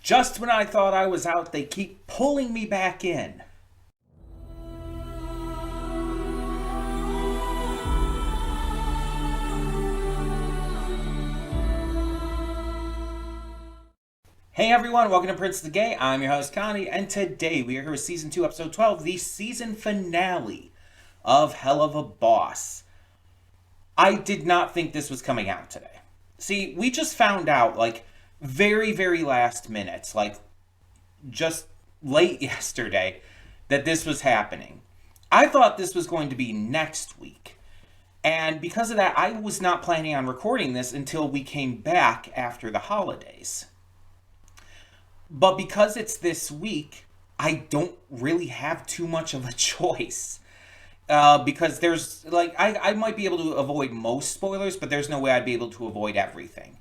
Just when I thought I was out, they keep pulling me back in. Hey everyone, welcome to Prince the Gay. I'm your host Connie, and today we are here with Season 2, Episode 12, the season finale of Helluva Boss. I did not think this was coming out today. See, we just found out, very, very last minute, just late yesterday, that this was happening. I thought this was going to be next week. And because of that, I was not planning on recording this until we came back after the holidays. But because it's this week, I don't really have too much of a choice. Because there's, I might be able to avoid most spoilers, but there's no way I'd be able to avoid everything.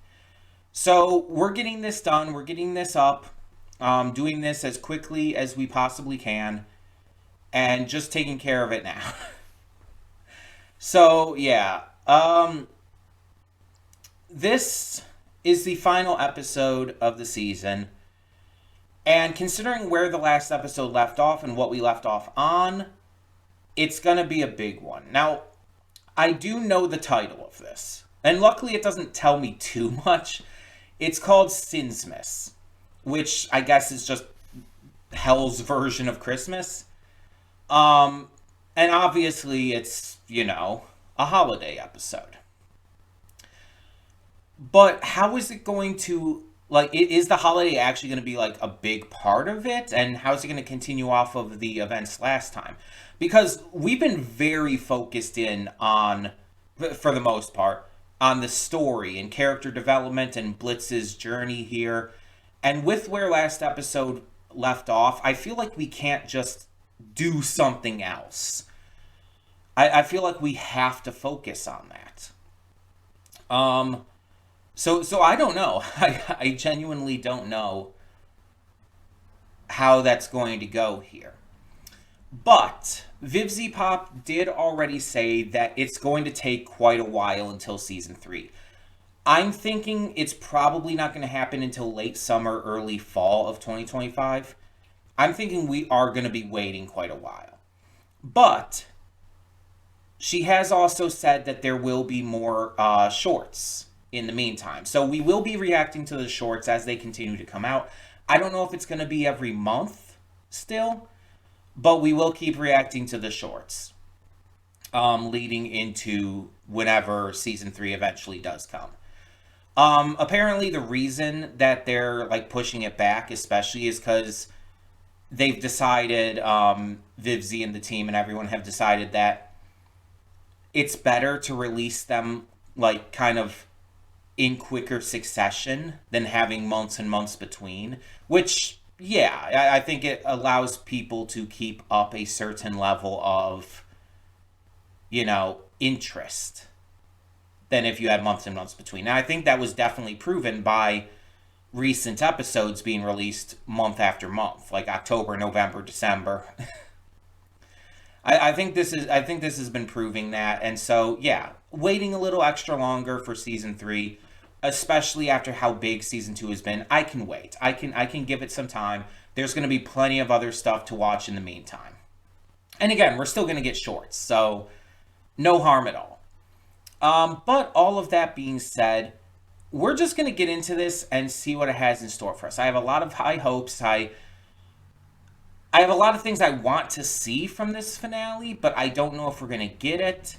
So, we're getting this done, we're getting this up, doing this as quickly as we possibly can, and just taking care of it now. So, yeah, this is the final episode of the season. And considering where the last episode left off and what we left off on, it's going to be a big one. Now, I do know the title of this. And luckily it doesn't tell me too much. It's called Sinsmas, which I guess is just Hell's version of Christmas. And obviously it's, a holiday episode. But how is it going to... is the holiday actually going to be, a big part of it? And how is it going to continue off of the events last time? Because we've been very focused in on, for the most part, on the story and character development and Blitz's journey here. And with where last episode left off, I feel like we can't just do something else. I feel like we have to focus on that. So I don't know. I genuinely don't know how that's going to go here. But VivziePop did already say that it's going to take quite a while until Season 3. I'm thinking it's probably not going to happen until late summer, early fall of 2025. I'm thinking we are going to be waiting quite a while. But she has also said that there will be more shorts in the meantime. So we will be reacting to the shorts as they continue to come out. I don't know if it's going to be every month still, but we will keep reacting to the shorts leading into whenever Season 3 eventually does come. Apparently the reason that they're pushing it back especially is because they've decided, Vivzie and the team and everyone have decided that it's better to release them kind of in quicker succession than having months and months between, which, yeah, I think it allows people to keep up a certain level of, interest than if you had months and months between. Now, I think that was definitely proven by recent episodes being released month after month, like October, November, December. I think this has been proving that, and so yeah, waiting a little extra longer for Season 3, especially after how big Season 2 has been. I can wait. I can give it some time. There's going to be plenty of other stuff to watch in the meantime. And again, we're still going to get shorts, so no harm at all. But all of that being said, we're just going to get into this and see what it has in store for us. I have a lot of high hopes. I have a lot of things I want to see from this finale, but I don't know if we're going to get it.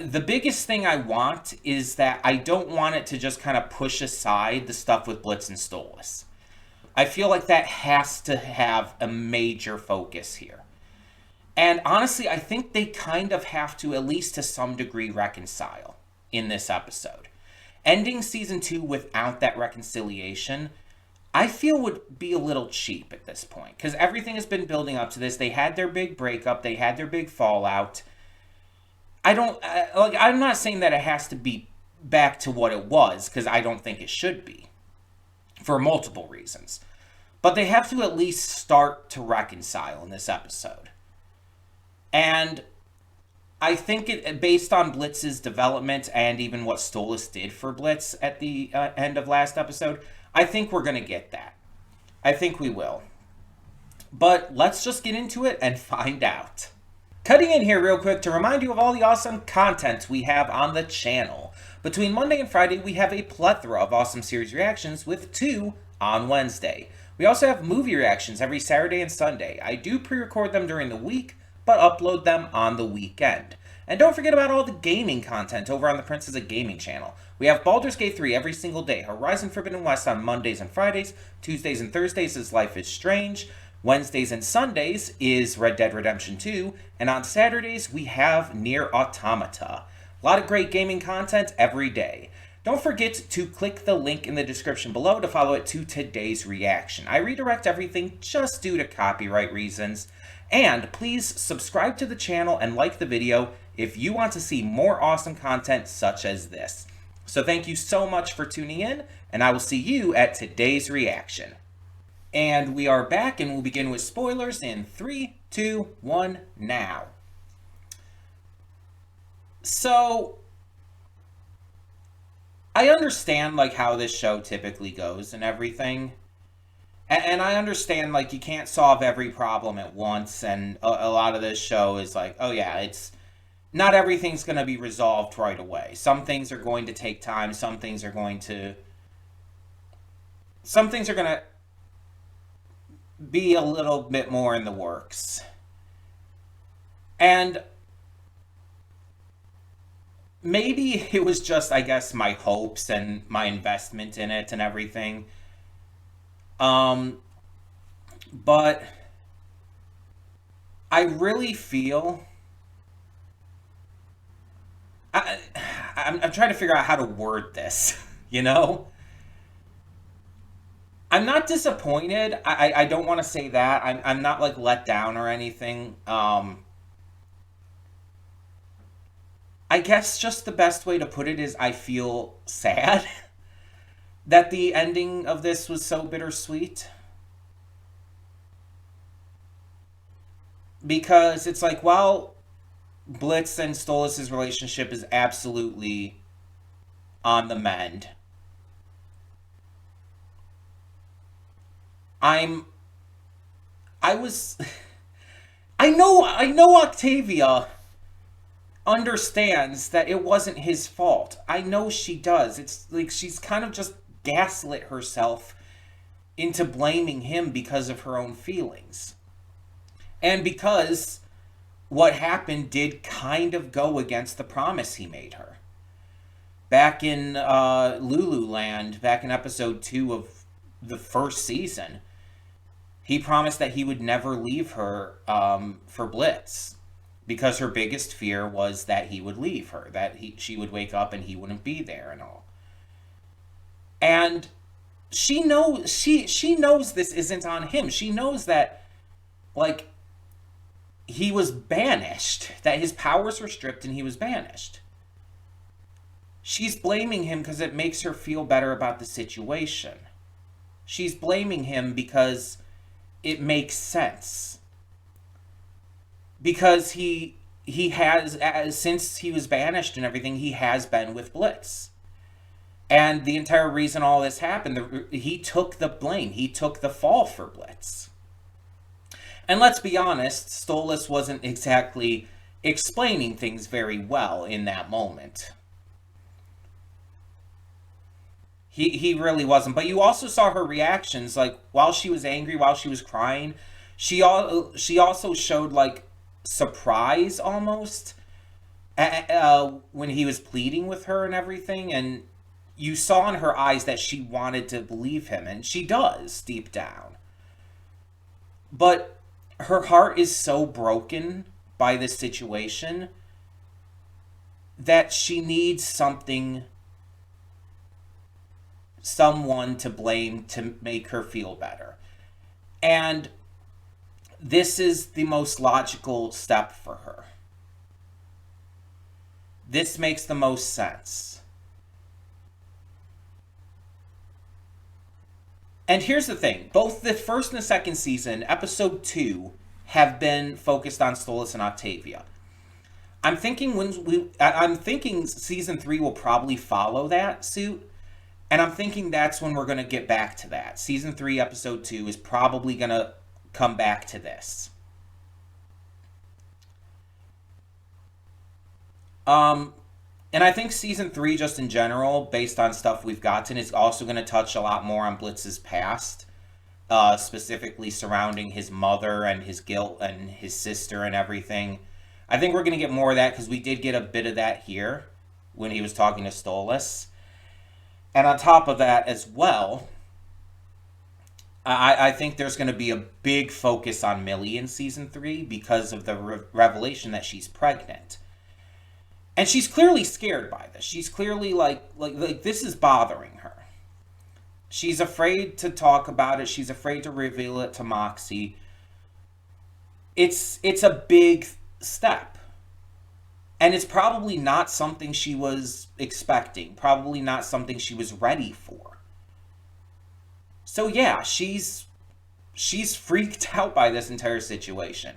The biggest thing I want is that I don't want it to just kind of push aside the stuff with Blitz and Stolas. I feel like that has to have a major focus here. And honestly, I think they kind of have to, at least to some degree, reconcile in this episode. Ending Season 2 without that reconciliation, I feel would be a little cheap at this point. Because everything has been building up to this. They had their big breakup. They had their big fallout. I'm not saying that it has to be back to what it was, because I don't think it should be, for multiple reasons. But they have to at least start to reconcile in this episode. And I think based on Blitz's development and even what Stolas did for Blitz at the end of last episode, I think we're going to get that. I think we will. But let's just get into it and find out. Cutting in here real quick to remind you of all the awesome content we have on the channel. Between Monday and Friday, we have a plethora of awesome series reactions with 2 on Wednesday. We also have movie reactions every Saturday and Sunday. I do pre-record them during the week, but upload them on the weekend. And don't forget about all the gaming content over on the Princess of Gaming channel. We have Baldur's Gate 3 every single day, Horizon Forbidden West on Mondays and Fridays, Tuesdays and Thursdays is Life is Strange, Wednesdays and Sundays is Red Dead Redemption 2, and on Saturdays we have Nier Automata. A lot of great gaming content every day. Don't forget to click the link in the description below to follow it to today's reaction. I redirect everything just due to copyright reasons. And please subscribe to the channel and like the video if you want to see more awesome content such as this. So thank you so much for tuning in, and I will see you at today's reaction. And we are back, and we'll begin with spoilers in 3, 2, 1, now. So, I understand, like, how this show typically goes and everything. And I understand, like, you can't solve every problem at once, and a lot of this show is like, oh yeah, it's... not everything's going to be resolved right away. Some things are going to take time, some things are going to be a little bit more in the works. And maybe it was just, I guess, my hopes and my investment in it and everything. But I really feel... I'm trying to figure out how to word this, you know? I'm not disappointed. I don't want to say that. I'm not, like, let down or anything. I guess just the best way to put it is I feel sad that the ending of this was so bittersweet. Because it's like, well, Blitz and Stolas' relationship is absolutely on the mend. I know Octavia understands that it wasn't his fault. I know she does. It's like she's kind of just gaslit herself into blaming him because of her own feelings. And because what happened did kind of go against the promise he made her. Back in Lululand, back in episode 2 of the first season, he promised that he would never leave her for Blitz, because her biggest fear was that he would leave her, that she would wake up and he wouldn't be there and all. And she knows she knows this isn't on him. She knows that, like, he was banished, that his powers were stripped and he was banished. She's blaming him because it makes her feel better about the situation. She's blaming him because it makes sense. Because he has, since he was banished and everything, he has been with Blitz. And the entire reason all this happened, he took the blame. He took the fall for Blitz. And let's be honest, Stolas wasn't exactly explaining things very well in that moment. He really wasn't. But you also saw her reactions, like, while she was angry, while she was crying, she also showed, like, surprise, almost, when he was pleading with her and everything, and you saw in her eyes that she wanted to believe him, and she does, deep down. But her heart is so broken by this situation that she needs someone to blame to make her feel better. And this is the most logical step for her. This makes the most sense. And here's the thing. Both the first and the second season, episode 2, have been focused on Stolas and Octavia. I'm thinking season 3 will probably follow that suit. And I'm thinking that's when we're going to get back to that. Season 3, episode 2 is probably going to come back to this. Um, and I think season 3, just in general, based on stuff we've gotten, is also going to touch a lot more on Blitz's past, specifically surrounding his mother and his guilt and his sister and everything. I think we're going to get more of that because we did get a bit of that here when he was talking to Stolas. And on top of that as well, I think there's going to be a big focus on Millie in season 3 because of the revelation that she's pregnant. And she's clearly scared by this. She's clearly like this is bothering her. She's afraid to talk about it. She's afraid to reveal it to Moxie. It's a big step. And it's probably not something she was expecting. Probably not something she was ready for. So yeah, she's freaked out by this entire situation.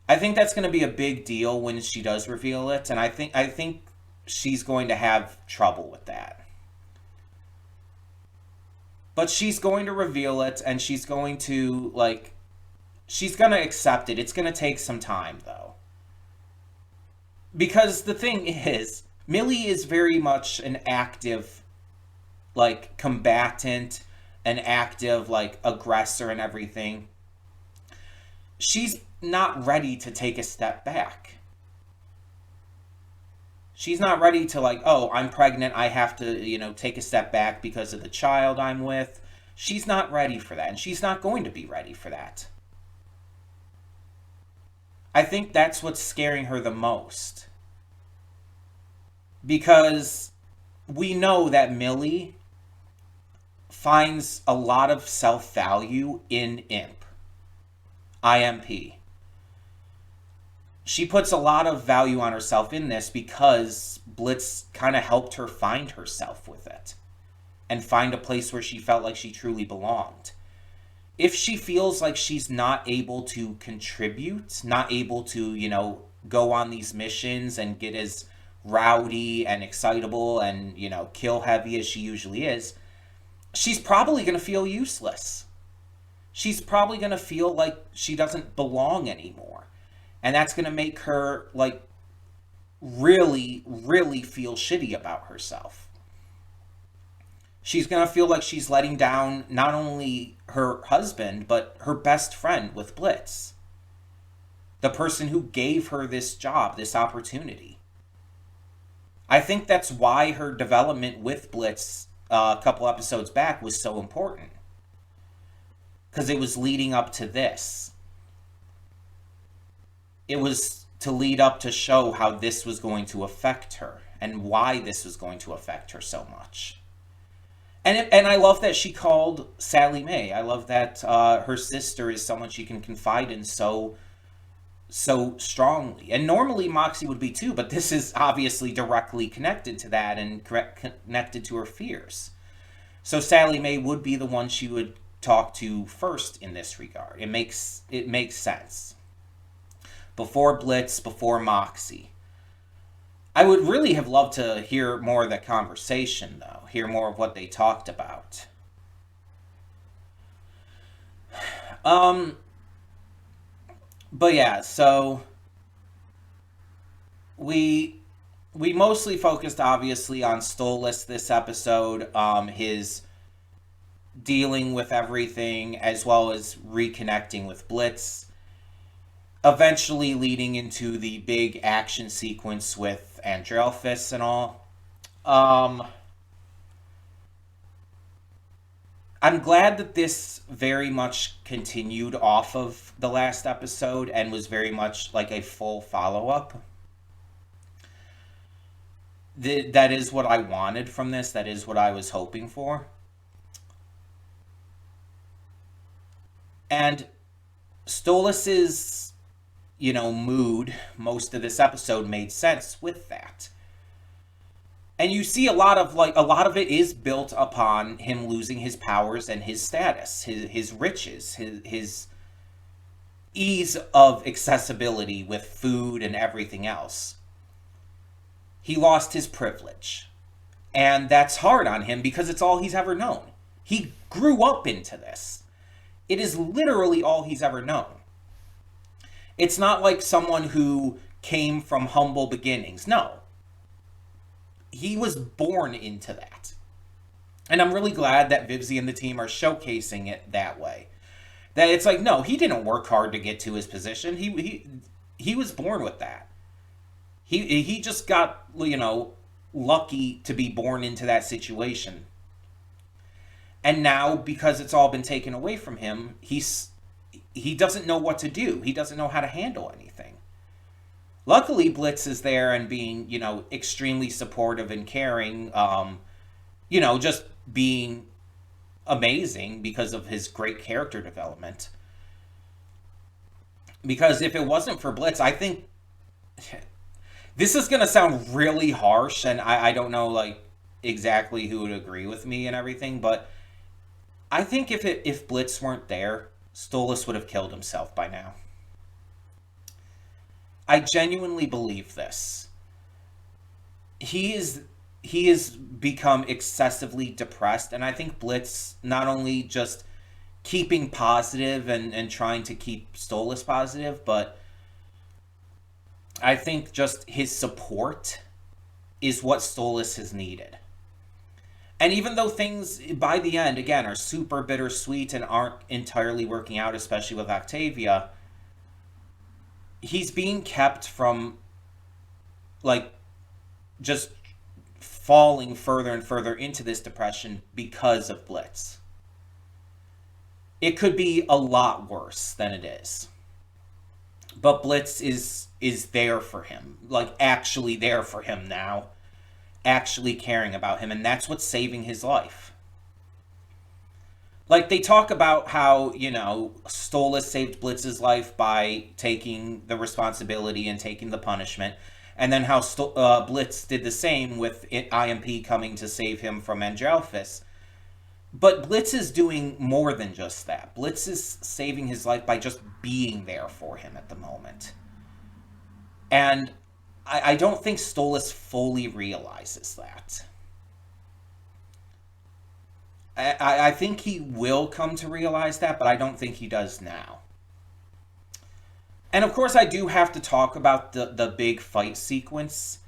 I think that's going to be a big deal when she does reveal it, and I think she's going to have trouble with that. But she's going to reveal it, and she's going to accept it. It's going to take some time, though. Because the thing is, Millie is very much an active, combatant, an active, aggressor and everything. She's not ready to take a step back. She's not ready to oh, I'm pregnant, I have to, take a step back because of the child I'm with. She's not ready for that, and she's not going to be ready for that. I think that's what's scaring her the most. Because we know that Millie finds a lot of self-value in IMP. She puts a lot of value on herself in this because Blitz kind of helped her find herself with it and find a place where she felt like she truly belonged. If she feels like she's not able to contribute, not able to, go on these missions and get as rowdy and excitable and, kill heavy as she usually is, she's probably going to feel useless. She's probably going to feel like she doesn't belong anymore. And that's going to make her, really, really feel shitty about herself. She's going to feel like she's letting down not only her husband, but her best friend with Blitz. The person who gave her this job, this opportunity. I think that's why her development with Blitz a couple episodes back was so important. Because it was leading up to this. It was to lead up to show how this was going to affect her and why this was going to affect her so much. And I love that she called Sally Mae. I love that her sister is someone she can confide in so strongly. And normally Moxie would be too, but this is obviously directly connected to that and connected to her fears. So Sally Mae would be the one she would talk to first in this regard. It makes sense. Before Blitz, before Moxie. I would really have loved to hear more of that conversation, though. Hear more of what they talked about. But yeah, so we mostly focused, obviously, on Stolas this episode. His dealing with everything, as well as reconnecting with Blitz. Eventually leading into the big action sequence with Andrelphus and all. I'm glad that this very much continued off of the last episode and was very much like a full follow-up. That is what I wanted from this. That is what I was hoping for. And Stolas's mood, most of this episode made sense with that. And you see a lot of it is built upon him losing his powers and his status, his riches, his ease of accessibility with food and everything else. He lost his privilege. And that's hard on him because it's all he's ever known. He grew up into this. It is literally all he's ever known. It's not like someone who came from humble beginnings. No. He was born into that. And I'm really glad that Vivzy and the team are showcasing it that way. That it's like, no, he didn't work hard to get to his position. He was born with that. He just got, lucky to be born into that situation. And now, because it's all been taken away from him, he doesn't know what to do. He doesn't know how to handle anything. Luckily, Blitz is there and being, extremely supportive and caring, just being amazing because of his great character development. Because if it wasn't for Blitz, I think this is going to sound really harsh, and I don't know, exactly who would agree with me and everything, but I think if Blitz weren't there, Stolas would have killed himself by now. I genuinely believe this. He has become excessively depressed, and I think Blitz not only just keeping positive and trying to keep Stolas positive, but I think just his support is what Stolas has needed. And even though things, by the end, again, are super bittersweet and aren't entirely working out, especially with Octavia, he's being kept from, just falling further and further into this depression because of Blitz. It could be a lot worse than it is. But Blitz is there for him, actually there for him now, actually caring about him, and that's what's saving his life. They talk about how, Stolas saved Blitz's life by taking the responsibility and taking the punishment, and then how Blitz did the same with IMP coming to save him from Angelphis. But Blitz is doing more than just that. Blitz is saving his life by just being there for him at the moment. And I don't think Stolas fully realizes that. I think he will come to realize that, but I don't think he does now. And of course, I do have to talk about the big fight sequence.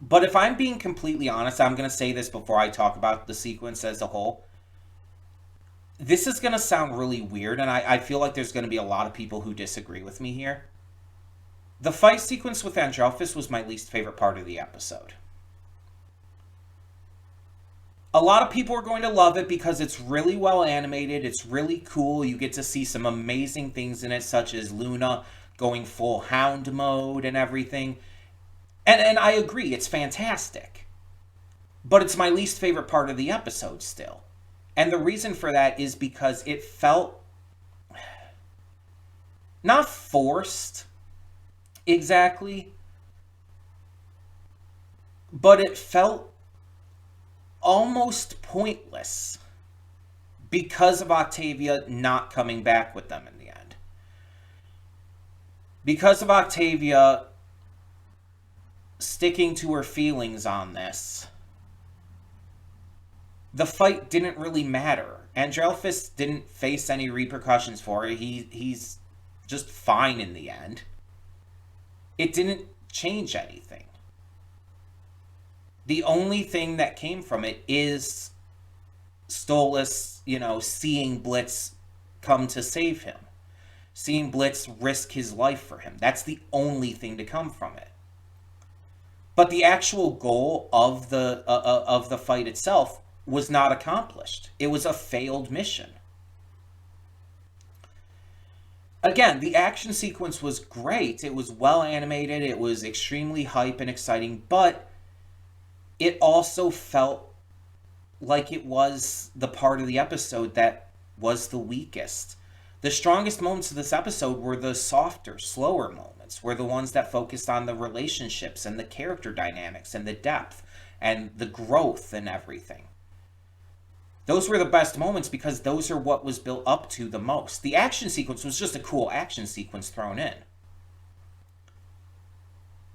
But if I'm being completely honest, I'm going to say this before I talk about the sequence as a whole. This is going to sound really weird, and I feel like there's going to be a lot of people who disagree with me here. The fight sequence with Angelphis was my least favorite part of the episode. A lot of people are going to love it because it's really well animated, it's really cool, you get to see some amazing things in it, such as Luna going full hound mode and everything. And I agree, it's fantastic. But it's my least favorite part of the episode still. And the reason for that is because it felt not forced exactly, but it felt almost pointless because of Octavia not coming back with them in the end. Because of Octavia sticking to her feelings on this, the fight didn't really matter. Angelphis didn't face any repercussions for it. He's just fine in the end. It didn't change anything. The only thing that came from it is Stolas, seeing Blitz come to save him. Seeing Blitz risk his life for him. That's the only thing to come from it. But the actual goal of the fight itself was not accomplished. It was a failed mission. Again, the action sequence was great. It was well animated. It was extremely hype and exciting, but it also felt like it was the part of the episode that was the weakest. The strongest moments of this episode were the softer, slower moments, were the ones that focused on the relationships and the character dynamics and the depth and the growth and everything. Those were the best moments because those are what was built up to the most. The action sequence was just a cool action sequence thrown in.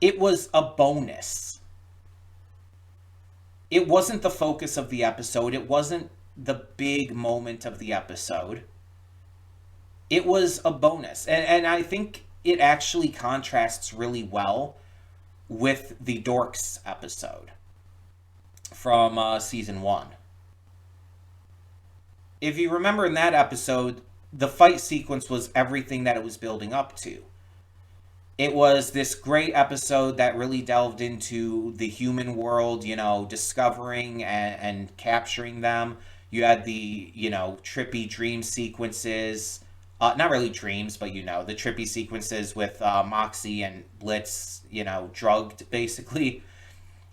It was a bonus. It wasn't the focus of the episode. It wasn't the big moment of the episode. It was a bonus. And I think it actually contrasts really well with the Dorks episode from season 1. If you remember in that episode, the fight sequence was everything that it was building up to. It was this great episode that really delved into the human world, discovering and capturing them. You had the, trippy dream sequences. Not really dreams, but the trippy sequences with Moxie and Blitz, drugged, basically.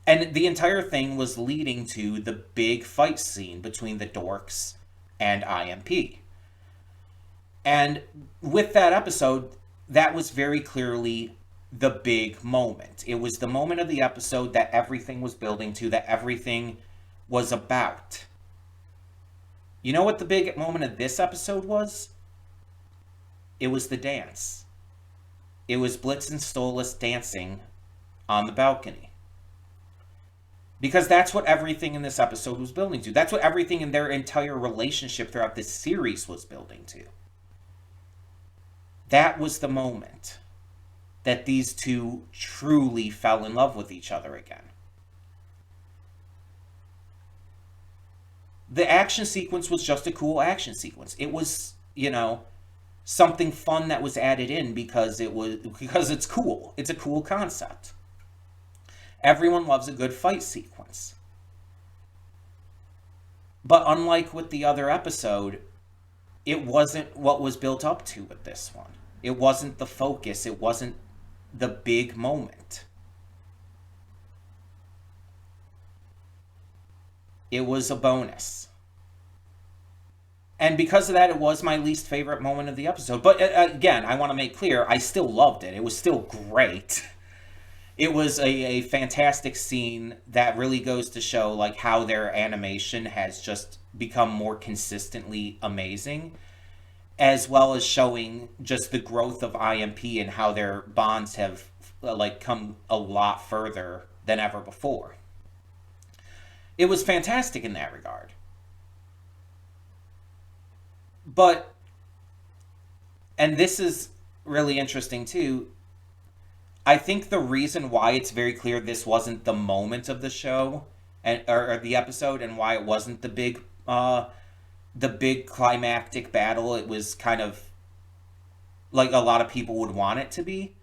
And the entire thing was leading to the big fight scene between the Dorks and IMP. And with that episode, that was very clearly the big moment. It was the moment of the episode that everything was building to, that everything was about. You know what the big moment of this episode was? It was the dance. It was Blitz and Stolas dancing on the balcony. Because that's what everything in this episode was building to. That's what everything in their entire relationship throughout this series was building to. That was the moment that these two truly fell in love with each other again. The action sequence was just a cool action sequence. It was, something fun that was added in because it's cool. It's a cool concept. Everyone loves a good fight sequence. But unlike with the other episode, it wasn't what was built up to with this one. It wasn't the focus. It wasn't the big moment. It was a bonus. And because of that, it was my least favorite moment of the episode. But again, I want to make clear, I still loved it. It was still great. It was a fantastic scene that really goes to show how their animation has just become more consistently amazing, as well as showing just the growth of IMP and how their bonds have come a lot further than ever before. It was fantastic in that regard. But, and this is really interesting too, I think the reason why it's very clear this wasn't the moment of the show or the episode, and why it wasn't the big climactic battle it was kind of like a lot of people would want it to be.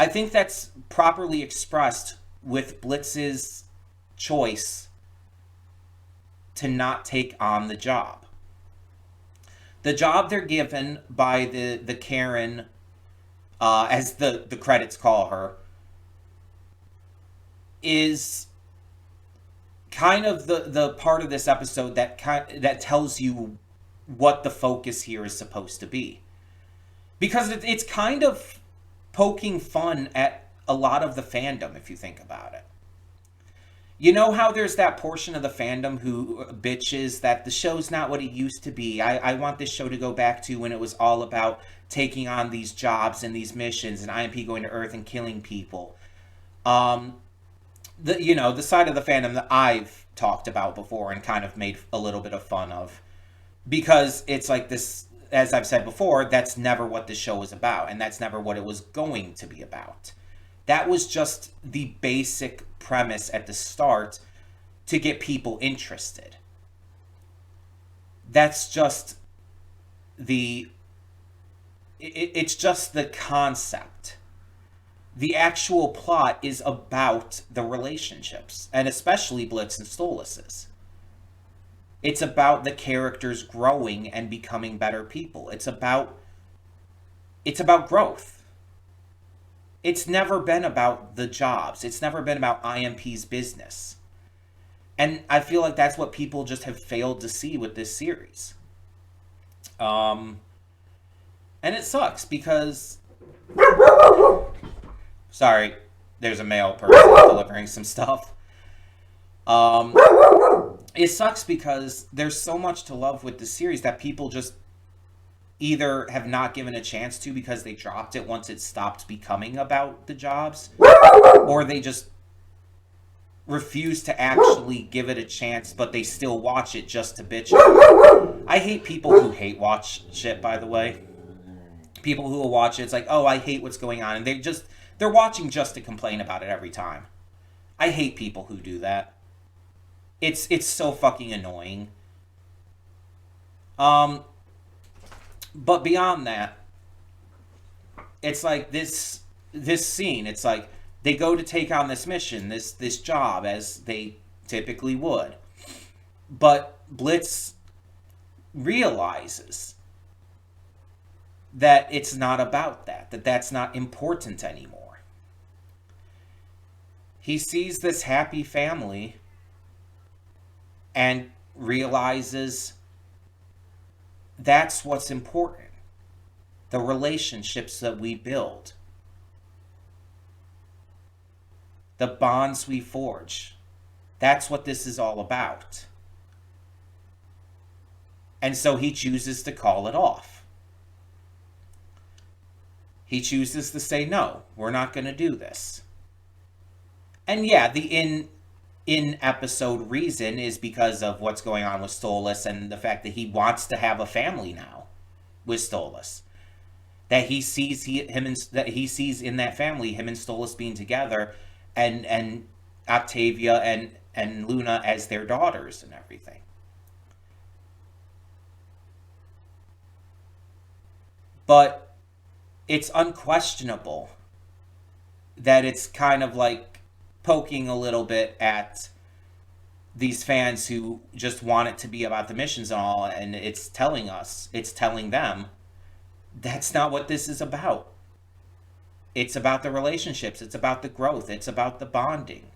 I think that's properly expressed with Blitz's choice to not take on the job. The job they're given by the Karen, as the credits call her, is kind of the part of this episode that tells you what the focus here is supposed to be. Because it's kind of poking fun at a lot of the fandom, if you think about it. You know how there's that portion of the fandom who bitches that the show's not what it used to be. I want this show to go back to when it was all about taking on these jobs and these missions and IMP going to Earth and killing people. The side of the fandom that I've talked about before and kind of made a little bit of fun of. Because it's like this, as I've said before, that's never what the show was about. And that's never what it was going to be about. That was just the basic premise at the start to get people interested. That's just it's just the concept. The actual plot is about the relationships, and especially Blitz and Stolas's. It's about the characters growing and becoming better people. It's about growth. It's never been about the jobs. It's never been about IMP's business. And I feel like that's what people just have failed to see with this series. And it sucks because... Sorry, there's a male person delivering some stuff. It sucks because there's so much to love with the series that people just either have not given a chance to because they dropped it once it stopped becoming about the jobs, or they just refuse to actually give it a chance, but they still watch it just to bitch it. I hate people who hate watch shit, by the way. People who will watch it, it's like, oh, I hate what's going on, and they're watching just to complain about it every time. I hate people who do that. It's so fucking annoying. But beyond that, it's like this scene, it's like they go to take on this mission, this job, as they typically would. But Blitz realizes that it's not about that that's not important anymore. He sees this happy family and realizes that's what's important. The relationships that we build. The bonds we forge. That's what this is all about. And so he chooses to call it off. He chooses to say, no, we're not going to do this. And yeah, the in-episode reason is because of what's going on with Stolas and the fact that he wants to have a family now with Stolas. That he sees that he sees in that family him and Stolas being together, and Octavia and Luna as their daughters and everything. But it's unquestionable that it's kind of like poking a little bit at these fans who just want it to be about the missions and all, and it's telling them that's not what this is about. It's about the relationships, it's about the growth, it's about the bonding.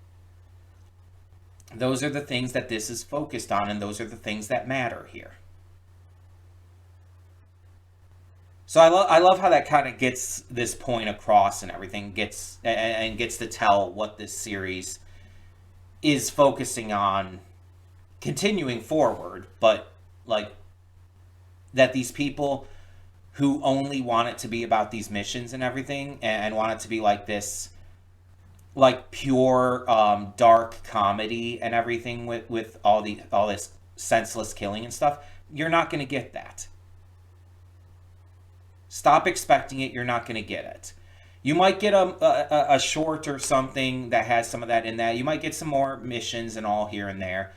Those are the things that this is focused on, and those are the things that matter here. So I love how that kind of gets this point across and everything, gets to tell what this series is focusing on continuing forward, but like that these people who only want it to be about these missions and everything and want it to be like this, like pure dark comedy and everything with all this senseless killing and stuff, you're not going to get that. Stop expecting it. You're not going to get it. You might get a short or something that has some of that in that. You might get some more missions and all here and there.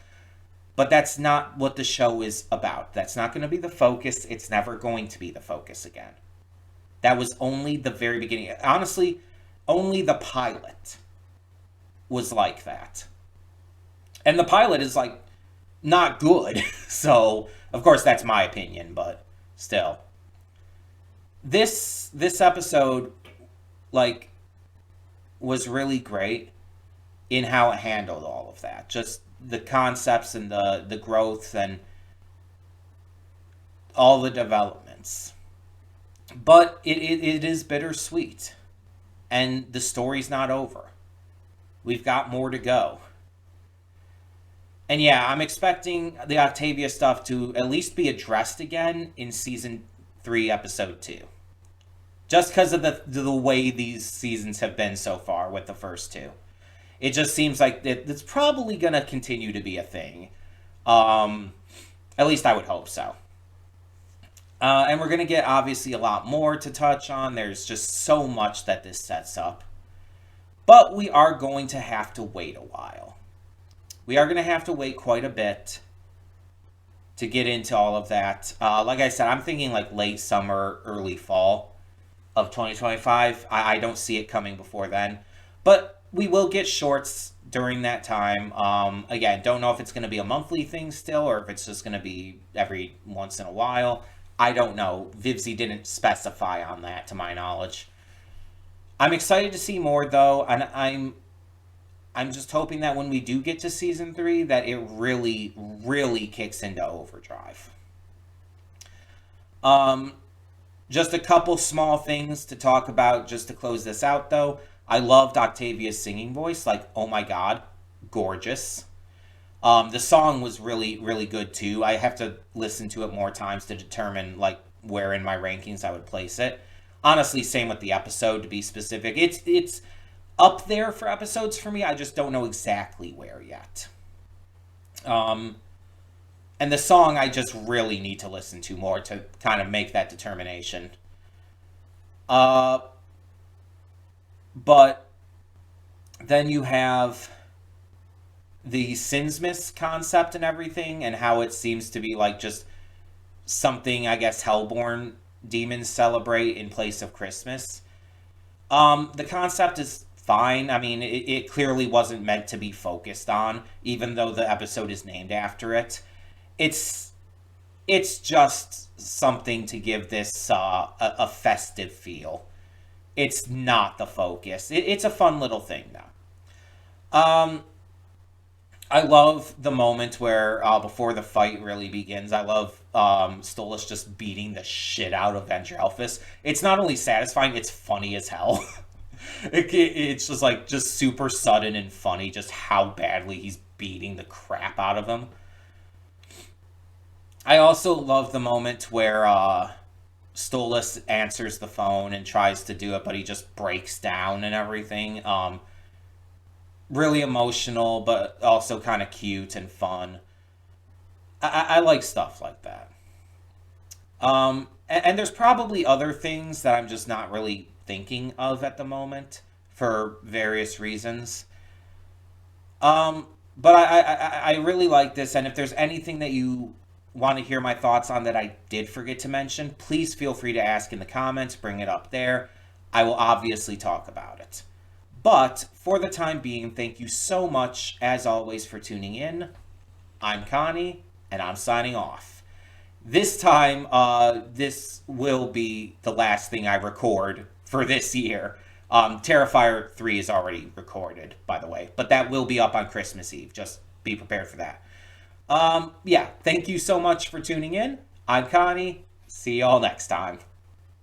But that's not what the show is about. That's not going to be the focus. It's never going to be the focus again. That was only the very beginning. Honestly, only the pilot was like that. And the pilot is like not good. So, of course, that's my opinion, but still. This episode, like, was really great in how it handled all of that. Just the concepts and the growth and all the developments. But it is bittersweet. And the story's not over. We've got more to go. And yeah, I'm expecting the Octavia stuff to at least be addressed again in Season 3, Episode 2. Just because of the way these seasons have been so far with the first two. It just seems like it's probably going to continue to be a thing. At least I would hope so. And we're going to get, obviously, a lot more to touch on. There's just so much that this sets up. But we are going to have to wait a while. We are going to have to wait quite a bit to get into all of that. Like I said, I'm thinking like late summer, early fall of 2025. I don't see it coming before then. But we will get shorts during that time. Again, don't know if it's going to be a monthly thing still or if it's just going to be every once in a while. I don't know. Vivzy didn't specify on that, to my knowledge. I'm excited to see more, though, and I'm just hoping that when we do get to Season 3, that it really, really kicks into overdrive. Just a couple small things to talk about just to close this out, though. I loved Octavia's singing voice. Like, oh my god, gorgeous. The song was really, really good, too. I have to listen to it more times to determine, like, where in my rankings I would place it. Honestly, same with the episode, to be specific. It's up there for episodes for me. I just don't know exactly where yet. Um, and the song I just really need to listen to more to kind of make that determination. Uh, but then you have the Sinsmith concept and everything, and how it seems to be like just something I guess Hellborn demons celebrate in place of Christmas. The concept is fine. I mean, it clearly wasn't meant to be focused on, even though the episode is named after it. It's it's just something to give this a festive feel. It's not the focus. It's a fun little thing though. Um, I love the moment where before the fight really begins. I love Stolas just beating the shit out of Ventrelphus. It's not only satisfying, it's funny as hell. It's just like just super sudden and funny, just how badly he's beating the crap out of him. I also love the moment where Stolas answers the phone and tries to do it, but he just breaks down and everything. Really emotional, but also kind of cute and fun. I like stuff like that. And there's probably other things that I'm just not really thinking of at the moment for various reasons. But I really like this, and if there's anything that you want to hear my thoughts on that I did forget to mention, please feel free to ask in the comments, bring it up there. I will obviously talk about it. But for the time being, thank you so much, as always, for tuning in. I'm Connie, and I'm signing off. This time, this will be the last thing I record for this year. Terrifier 3 is already recorded, by the way, but that will be up on Christmas Eve. Just be prepared for that. Yeah, thank you so much for tuning in. I'm Connie. See y'all next time.